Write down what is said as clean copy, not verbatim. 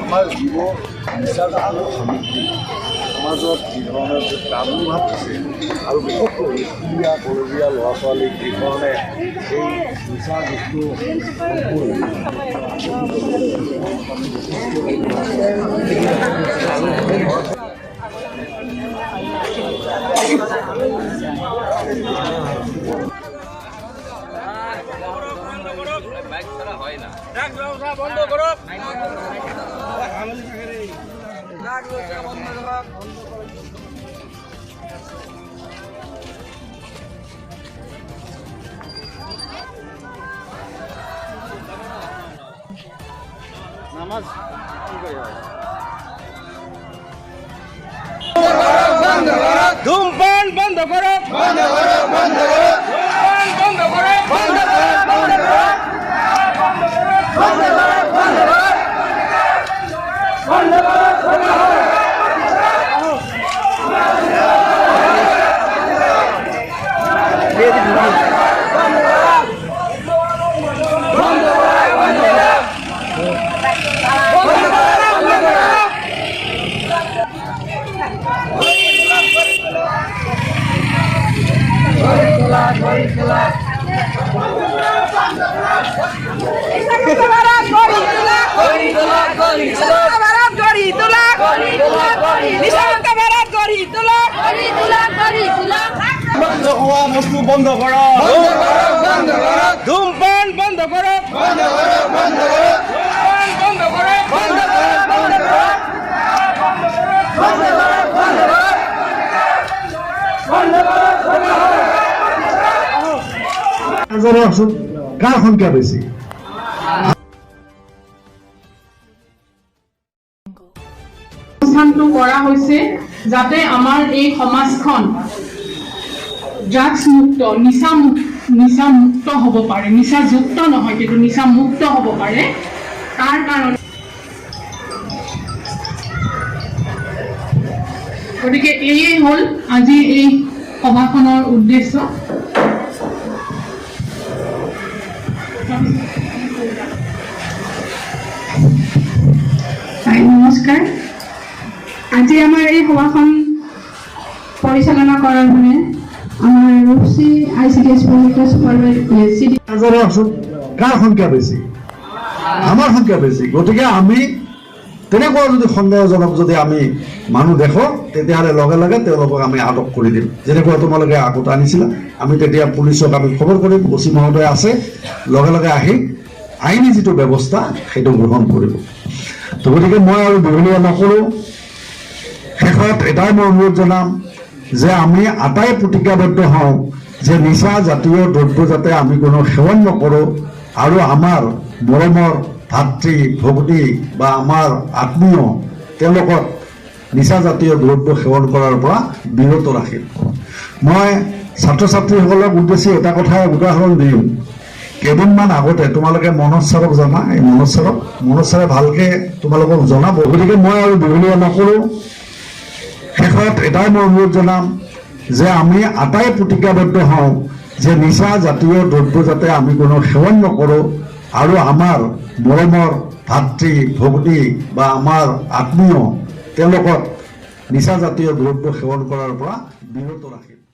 আমাৰ জীৱ নিচাজাতীয় সামগ্ৰী সমাজত যি ধৰণৰ প্ৰাদুৰ্ভাৱ আছে আৰু বিশেষকৈ স্কুলীয়া কলেজীয়া ল'ৰা ছোৱালীক যি ধৰণে এই নিচা বস্তু বন্ধ করো নামাজ ধূমপান বন্ধ করো বন্ধ করো বন্ধ করো বন্ধ করো বন্ধ করো বন্ধ করো বন্ধ করো ধূমপান বন্ধ করো বন্ধ করো বন্ধ করো বন্ধ করো বন্ধ করো বন্ধ করো কাৰ সংখ্যা বেছি অনুষ্ঠানটো কৰা হৈছে যাতে আমাৰ এই সমাজখন ড্ৰাগছ মুক্ত নিচা মুক্ত হ'ব পাৰে নিচাযুক্ত নহয় কিন্তু নিচা মুক্ত হ'ব পাৰে তাৰ কাৰণে গতিকে এয়ে হ'ল আজি এই সভাখনৰ উদ্দেশ্য নমস্কাৰ আজি আমাৰ এই সভাখন পৰিচালনা কৰাৰ বাবে আমাৰ ৰূপসী ICDS কাৰ সংখ্যা বেছি আমাৰ সংখ্যা বেছি গতিকে আমি তেনেকুৱা যদি সন্দেহজনক যদি আমি মানুহ দেখো তেতিয়াহ'লে লগে লগে তেওঁলোকক আমি আটক কৰি দিম যেনেকুৱা তোমালোকে আগতে আনিছিলা আমি তেতিয়া পুলিচক আমি খবৰ কৰিম বচি মহোদয় আছে লগে লগে আহি আইনী যিটো ব্যৱস্থা সেইটো গ্ৰহণ কৰিব তো গতিকে মই আৰু দীঘলীয়া নকৰোঁ শেষত এটাই মই অনুৰোধ জনাম যে আমি আটাই প্ৰতিজ্ঞাবদ্ধ হওঁ যে নিচা জাতীয় দ্ৰব্য যাতে আমি কোনো সেৱন নকৰোঁ আৰু আমাৰ মৰমৰ ভাতৃ ভগ্নী বা আমাৰ আত্মীয় তেওঁলোকক নিচা জাতীয় দ্ৰব্য সেৱন কৰাৰ পৰা বিৰত ৰাখিম মই ছাত্ৰ ছাত্ৰীসকলক উদ্দেশ্যি এটা কথাই উদাহৰণ দিম কেইদিনমান আগতে তোমালোকে মনোজ ছাৰক জানা এই মনোজ ছাৰে ভালকৈ তোমালোকক জনাব গতিকে মই আৰু দীঘলীয়া নকৰোঁ শেষত এটাই মই অনুৰোধ জনাম যে আমি আটাই প্ৰতিজ্ঞাবদ্ধ হওঁ যে নিচা জাতীয় দ্ৰব্য যাতে আমি কোনো সেৱন নকৰোঁ আৰু আমাৰ মৰমৰ ভাতৃ ভগ্নী বা আমাৰ আত্মীয় তেওঁলোকক নিচা জাতীয় দ্ৰব্য সেৱন কৰাৰ পৰা বিৰত ৰাখিম